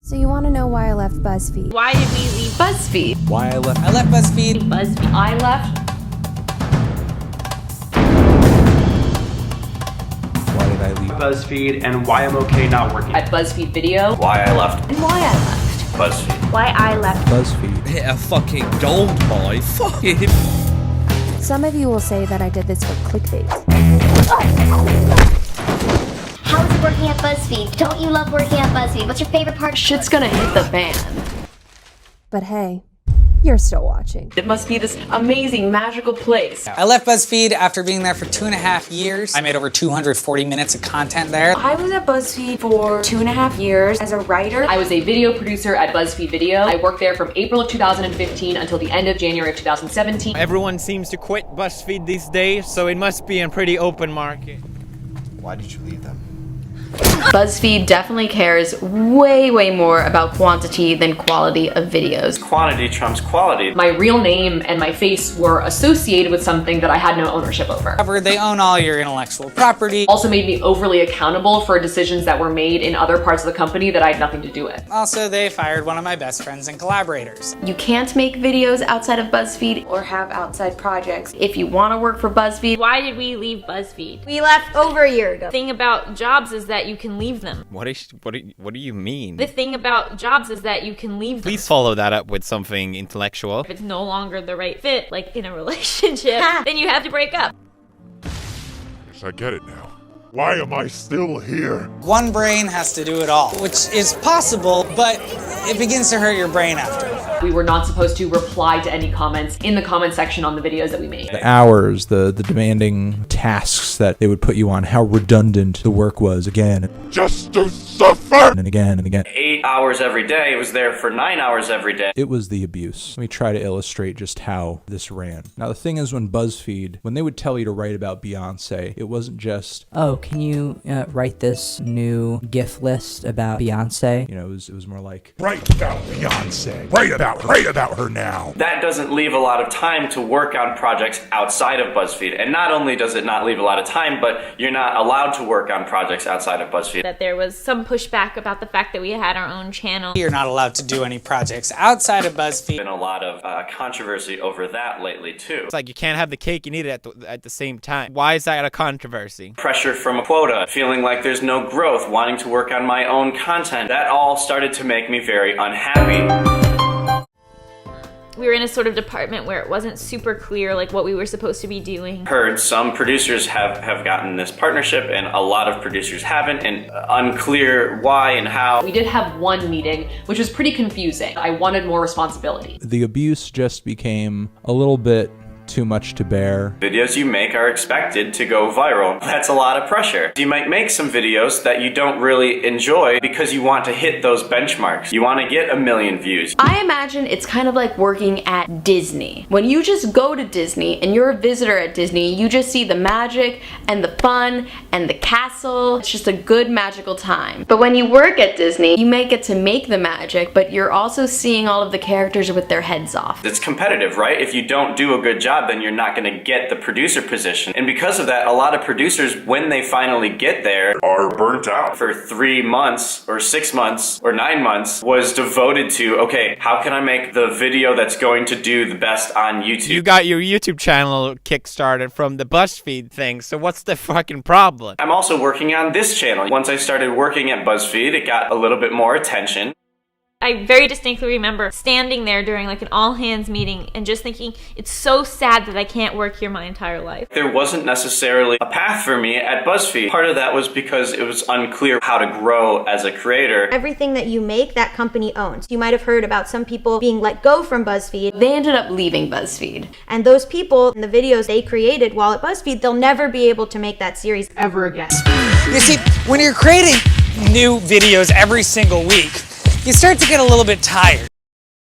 So you want to know why I left Buzzfeed? Why did we leave Buzzfeed? Why I left Buzzfeed. Buzzfeed. I left. Why did I leave Buzzfeed, and why I'm okay not working At Buzzfeed Video. Why I left And why I left. Buzzfeed. Why I left. Buzzfeed? Hit a fucking gold mine. Fuck him. Some of you will say that I did this for clickbait. How is it working at Buzzfeed? Don't you love working at Buzzfeed? What's your favorite part? Shit's gonna hit the fan. But hey, you're still watching. It must be this amazing, magical place. I left Buzzfeed after being there for 2.5 years. I made over 240 minutes of content there. I was at Buzzfeed for 2.5 years as a writer. I was a video producer at Buzzfeed Video. I worked there from April of 2015 until the end of January of 2017. Everyone seems to quit Buzzfeed these days, so it must be a pretty open market. Why did you leave them? Buzzfeed definitely cares way more about quantity than quality of videos. Quantity trumps quality. My real name and my face were associated with something that I had no ownership over. However, they own all your intellectual property. Also made me overly accountable for decisions that were made in other parts of the company that I had nothing to do with. Also, they fired one of my best friends and collaborators. You can't make videos outside of Buzzfeed Or have outside projects. if you want to work for Buzzfeed. Why did we leave Buzzfeed? We left over a year ago. The thing about jobs is that you can leave them. What do you mean? The thing about jobs is that you can leave them. Please follow that up with something intellectual. If it's no longer the right fit, like in a relationship, then you have to break up. I get it now. Why am I still here? One brain has to do it all, which is possible, but it begins to hurt your brain after. We were not supposed to reply to any comments in the comment section on the videos that we made. The hours, the demanding tasks that they would put you on, how redundant the work was again Just to suffer! and again and again. 8 hours every day. It was there for 9 hours every day. It was the abuse. Let me try to illustrate just how this ran. Now the thing is, when BuzzFeed, when they would tell you to write about Beyonce, it wasn't just, oh, can you write this new GIF list about Beyonce? you know, it was more like, Write about Beyonce. Write about her now. That doesn't leave a lot of time to work on projects outside of Buzzfeed. And not only does it not leave a lot of time, but you're not allowed to work on projects outside of Buzzfeed. That there was some pushback about the fact that we had our own channel. You're not allowed to do any projects outside of Buzzfeed. Been a lot of controversy over that lately too. It's like you can't have the cake and eat it at the same time. Why is that a controversy? Pressure from a quota, feeling like there's no growth, wanting to work on my own content. That all started to make me very unhappy. We were in a sort of department where it wasn't super clear like what we were supposed to be doing. Heard some producers have gotten this partnership and a lot of producers haven't, and unclear why and how. We did have one meeting, which was pretty confusing. I wanted more responsibility. the abuse just became a little bit too much to bear. Videos you make are expected to go viral. That's a lot of pressure. You might make some videos that you don't really enjoy because you want to hit those benchmarks. You want to get 1 million views. I imagine it's kind of like working at Disney. When you just go to Disney and you're a visitor at Disney, you just see the magic and the fun and the castle. It's just a good magical time. But when you work at Disney, you may get to make the magic, but you're also seeing all of the characters with their heads off. It's competitive, right? If you don't do a good job, then you're not going to get the producer position. And because of that, a lot of producers, when they finally get there, Are burnt out. for 3 months or 6 months or 9 months, was devoted to, okay, how can I make the video that's going to do the best on YouTube? You got your YouTube channel kickstarted from the Buzzfeed thing, so what's the fucking problem? I'm also working on this channel. Once I started working at Buzzfeed, it got a little bit more attention. I very distinctly remember standing there during like an all-hands meeting and just thinking, it's so sad that I can't work here my entire life. There wasn't necessarily a path for me at Buzzfeed. Part of that was because it was unclear how to grow as a creator. Everything that you make, that company owns. You might have heard about some people being let go from Buzzfeed. They ended up leaving Buzzfeed. And those people, in the videos they created while at Buzzfeed, they'll never be able to make that series ever again. You see, when you're creating new videos every single week, you start to get a little bit tired.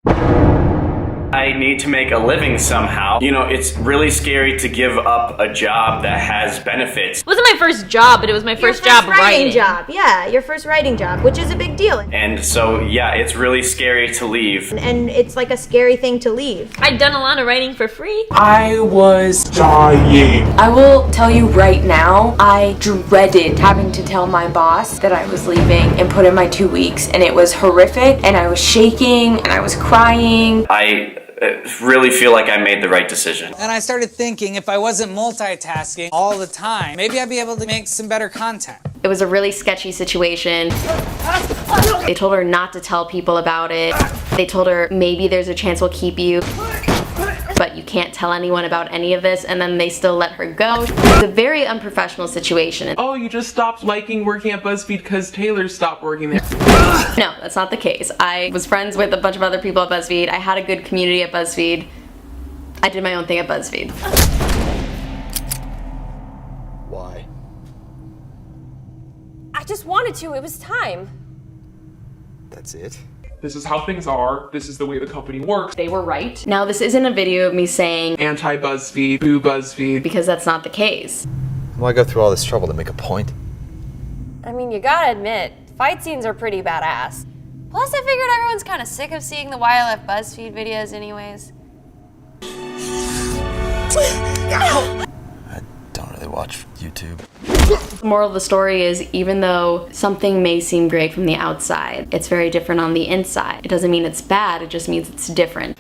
I I need to make a living somehow. You know, it's really scary to give up a job that has benefits. It wasn't my first job, but it was my first job writing. Job, yeah, your first writing job, which is a big deal. And so, yeah, it's really scary to leave. And it's like a scary thing to leave. I'd done a lot of writing for free. I was dying. I will tell you right now, I dreaded having to tell my boss that I was leaving and put in my 2 weeks, and it was horrific, and I was shaking, and I was crying. I really feel like I made the right decision. And I started thinking if I wasn't multitasking all the time, maybe I'd be able to make some better content. It was a really sketchy situation. They told her not to tell people about it. They told her maybe there's a chance we'll keep you, but you can't tell anyone about any of this, and then they still let her go. It's a very unprofessional situation. Oh, you just stopped liking working at Buzzfeed because Taylor stopped working there. No, that's not the case. I was friends with a bunch of other people at Buzzfeed. I had a good community at Buzzfeed. I did my own thing at Buzzfeed. Why? I just wanted to. It was time. That's it? This is how things are. This is the way the company works. They were right. Now, this isn't a video of me saying anti-Buzzfeed, boo Buzzfeed, because that's not the case. Why go through all this trouble to make a point? I mean, you gotta admit, fight scenes are pretty badass. Plus, I figured everyone's kind of sick of seeing the why I left Buzzfeed videos anyways. I don't really watch YouTube. The moral of the story is, even though something may seem great from the outside, it's very different on the inside. It doesn't mean it's bad, it just means it's different.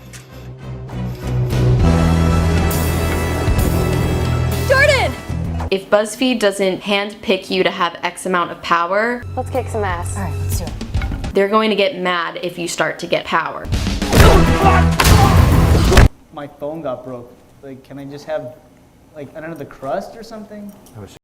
Jordan! If Buzzfeed doesn't handpick you to have X amount of power, Let's kick some ass. All right, let's do it. they're going to get mad if you start to get power. My phone got broke. Like, can I just have, like, I don't know, the crust or something? I wish